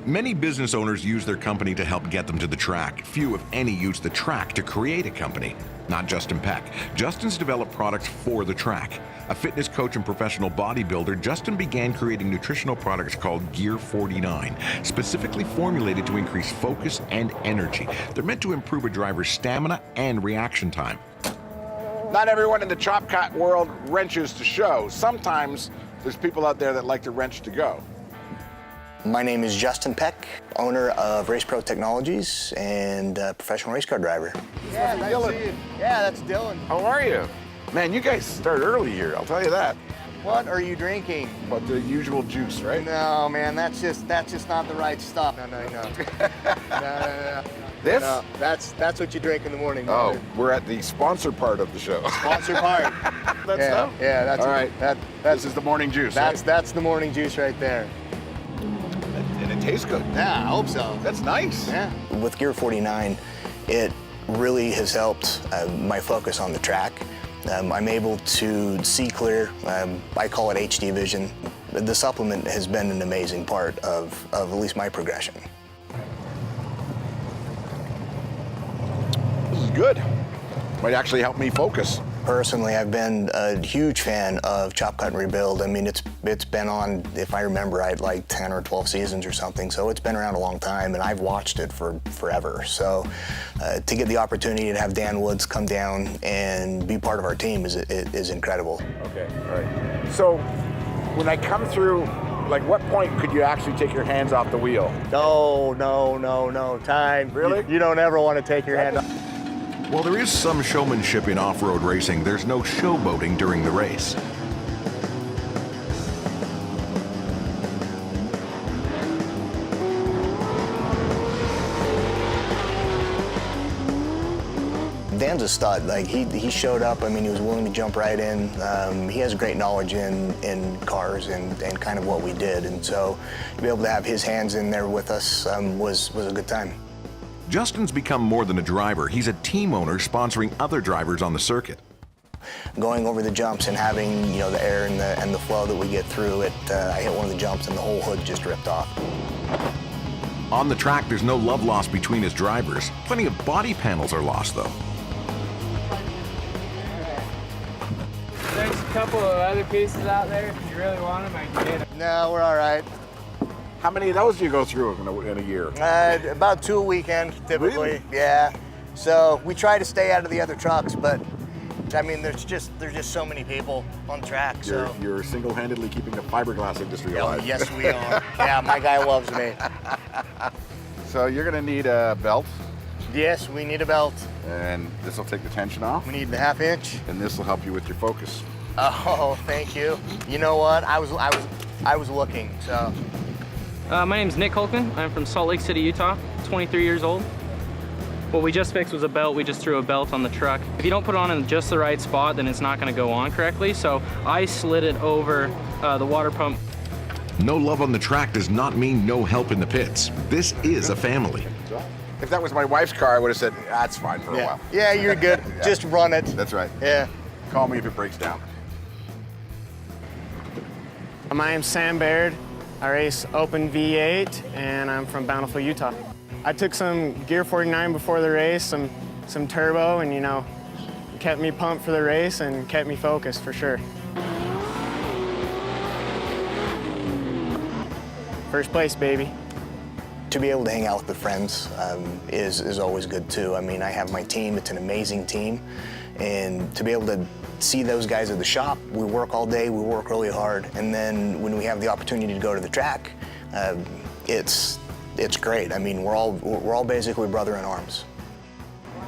Many business owners use their company to help get them to the track. Few, if any, use the track to create a company. Not Justin Peck. Justin's developed products for the track. A fitness coach and professional bodybuilder, Justin began creating nutritional products called Gear 49, specifically formulated to increase focus and energy. They're meant to improve a driver's stamina and reaction time. Not everyone in the chop cut world wrenches to show. Sometimes there's people out there that like to wrench to go. My name is Justin Peck, owner of Race Pro Technologies and a professional race car driver. Yeah, nice to see you. Yeah, that's Dylan. How are you? Man, you guys start early here, I'll tell you that. What are you drinking? But the usual juice, right? No, man, that's just not the right stuff. No. No. This? No, that's what you drink in the morning. Oh, we're at the sponsor part of the show. Sponsor part. That stuff? Yeah, that's all right. This is the morning juice. That's the morning juice right there. And it tastes good. Yeah, I hope so. That's nice. Yeah. With Gear 49, it really has helped my focus on the track. I'm able to see clear. I call it HD vision. The supplement has been an amazing part of at least my progression. This is good. Might actually help me focus. Personally, I've been a huge fan of Chop, Cut, and Rebuild. I mean, it's been on, if I remember right, like 10 or 12 seasons or something, so it's been around a long time, and I've watched it for forever. So to get the opportunity to have Dan Woods come down and be part of our team is incredible. Okay, all right. So when I come through, like what point could you actually take your hands off the wheel? No, time. Really? You don't ever want to take your hand off. While there is some showmanship in off-road racing, there's no showboating during the race. Dan's a stud. Like he showed up. I mean, he was willing to jump right in. He has great knowledge in cars and kind of what we did, and so to be able to have his hands in there with us was a good time. Justin's become more than a driver. He's a team owner sponsoring other drivers on the circuit. Going over the jumps and having the air and the flow that we get through it. I hit one of the jumps and the whole hood just ripped off. On the track, there's no love lost between his drivers. Plenty of body panels are lost, though. There's a couple of other pieces out there. If you really want them, I can get them. No, we're all right. How many of those do you go through in a year? About 2 a weekend, typically. Really? Yeah. So we try to stay out of the other trucks, but I mean, there's just so many people on the track. You're single-handedly keeping the fiberglass industry Oh, alive. yes, we are. Yeah, my guy loves me. So you're gonna need a belt, Yes, we need a belt. and this will take the tension off, We need the 1/2 inch. and this will help you with your focus. Oh, thank you. You know what? I was looking. So My name's Nick Holkman. I'm from Salt Lake City, Utah, 23 years old. What we just fixed was a belt. We just threw a belt on the truck. If you don't put it on in just the right spot, then it's not gonna go on correctly. So I slid it over the water pump. No love on the track does not mean no help in the pits. This is a family. If that was my wife's car, I would have said, that's fine for a while. yeah, you're good. Just run it. That's right. Yeah. Call me if it breaks down. My name's Sam Baird. I race Open V8, and I'm from Bountiful, Utah. I took some Gear 49 before the race, some turbo, and kept me pumped for the race and kept me focused for sure. First place, baby. To be able to hang out with the friends is always good too. I mean, I have my team. It's an amazing team, and to be able to see those guys at the shop, we work all day, we work really hard, and then when we have the opportunity to go to the track, it's great. I mean, we're all basically brother in arms.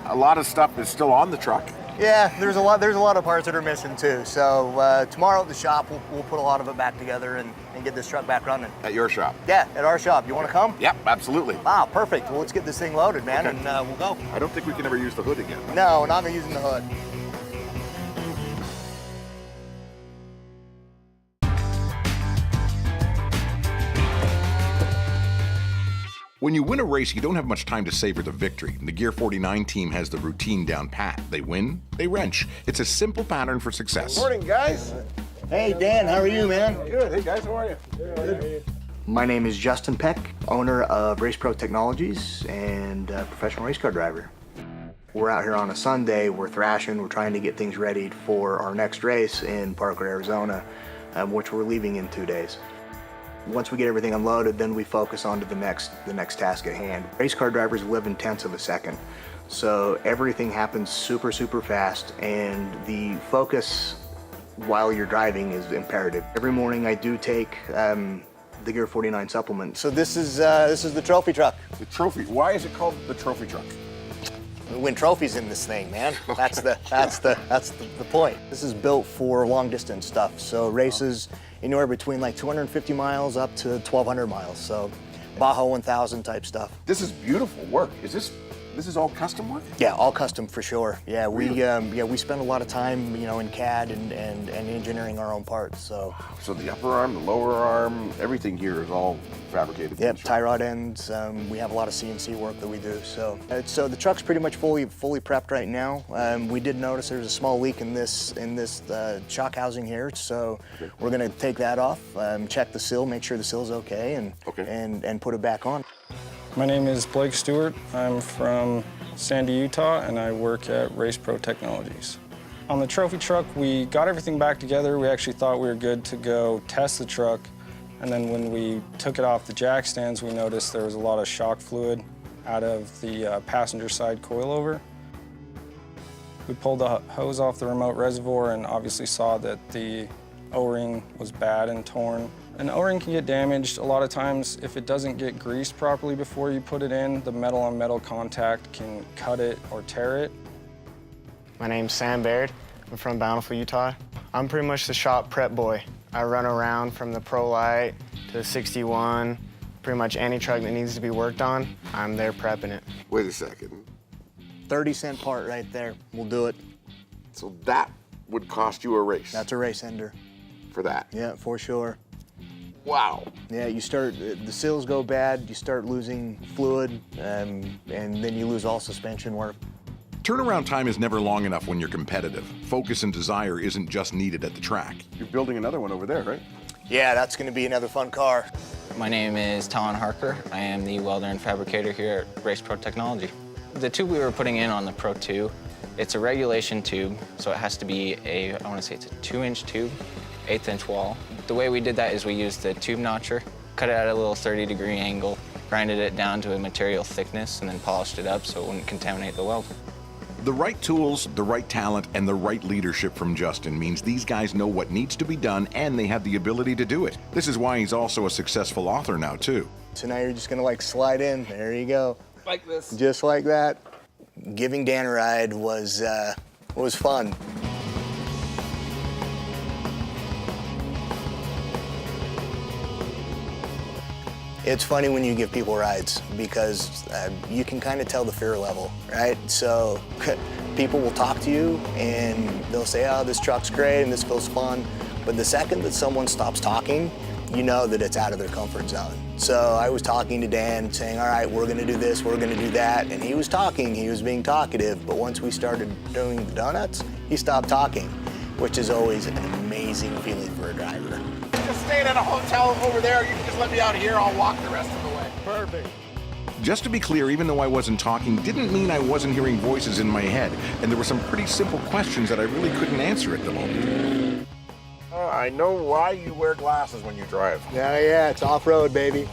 A lot of stuff is still on the truck. Yeah, there's a lot of parts that are missing too. So tomorrow at the shop, we'll put a lot of it back together and get this truck back running. At your shop? Yeah, at our shop. You want to come? Yep, absolutely. Wow, perfect. Well, let's get this thing loaded, man, Okay. and we'll go. I don't think we can ever use the hood again. No, not using the hood. When you win a race, you don't have much time to savor the victory. The Gear 49 team has the routine down pat. They win, they wrench. It's a simple pattern for success. Morning, guys. Hey, Dan, how are you, man? Good. Hey, guys, how are you? Good. My name is Justin Peck, owner of Race Pro Technologies and professional race car driver. We're out here on a Sunday, we're thrashing, we're trying to get things ready for our next race in Parker, Arizona, which we're leaving in 2 days. Once we get everything unloaded, then we focus on to the next task at hand. Race car drivers live in tenths of a second, so everything happens super, super fast, and the focus while you're driving is imperative. Every morning I do take the Gear 49 supplement. So this is the trophy truck. The trophy. Why is it called the trophy truck? We win trophies in this thing, man. That's the point. This is built for long distance stuff. So races anywhere between like 250 miles up to 1,200 miles. So Baja 1000 type stuff. This is beautiful work. This is all custom work? Yeah, all custom for sure. Yeah, we spend a lot of time, in CAD and engineering our own parts. So the upper arm, the lower arm, everything here is all fabricated. Yep, tie rod ends. We have a lot of CNC work that we do. So the truck's pretty much fully prepped right now. We did notice there's a small leak in this shock housing here. So we're gonna take that off, check the sill, make sure the sill's okay, and put it back on. My name is Blake Stewart. I'm from Sandy, Utah, and I work at Race Pro Technologies. On the trophy truck, we got everything back together. We actually thought we were good to go test the truck, and then when we took it off the jack stands, we noticed there was a lot of shock fluid out of the passenger side coilover. We pulled the hose off the remote reservoir and obviously saw that the O-ring was bad and torn. An O-ring can get damaged a lot of times if it doesn't get greased properly before you put it in. The metal-on-metal contact can cut it or tear it. My name's Sam Baird. I'm from Bountiful, Utah. I'm pretty much the shop prep boy. I run around from the Pro Light to the 61. Pretty much any truck that needs to be worked on, I'm there prepping it. Wait a second. 30-cent part right there. We'll do it. So that would cost you a race? That's a race ender. For that? Yeah, for sure. Wow. Yeah, the sills go bad, you start losing fluid, and then you lose all suspension work. Turnaround time is never long enough when you're competitive. Focus and desire isn't just needed at the track. You're building another one over there, right? Yeah, that's gonna be another fun car. My name is Talon Harker. I am the welder and fabricator here at Race Pro Technology. The tube we were putting in on the Pro 2, it's a regulation tube, so it has to be I want to say it's a 2-inch tube, 1/8-inch wall. The way we did that is we used the tube notcher, cut it at a little 30-degree angle, grinded it down to a material thickness, and then polished it up so it wouldn't contaminate the weld. The right tools, the right talent, and the right leadership from Justin means these guys know what needs to be done and they have the ability to do it. This is why he's also a successful author now, too. So now you're just gonna slide in, there you go. Like this. Just like that. Giving Dan a ride was fun. It's funny when you give people rides because you can kind of tell the fear level, right? So people will talk to you and they'll say, oh, this truck's great and this feels fun. But the second that someone stops talking, you know that it's out of their comfort zone. So I was talking to Dan saying, all right, we're gonna do this, we're gonna do that. And he was talking, he was being talkative. But once we started doing the donuts, he stopped talking, which is always an amazing feeling for a driver. Just staying at a hotel over there. You can just let me out here. I'll walk the rest of the way. Perfect. Just to be clear, even though I wasn't talking, didn't mean I wasn't hearing voices in my head. And there were some pretty simple questions that I really couldn't answer at the moment. I know why you wear glasses when you drive. Yeah, it's off-road, baby.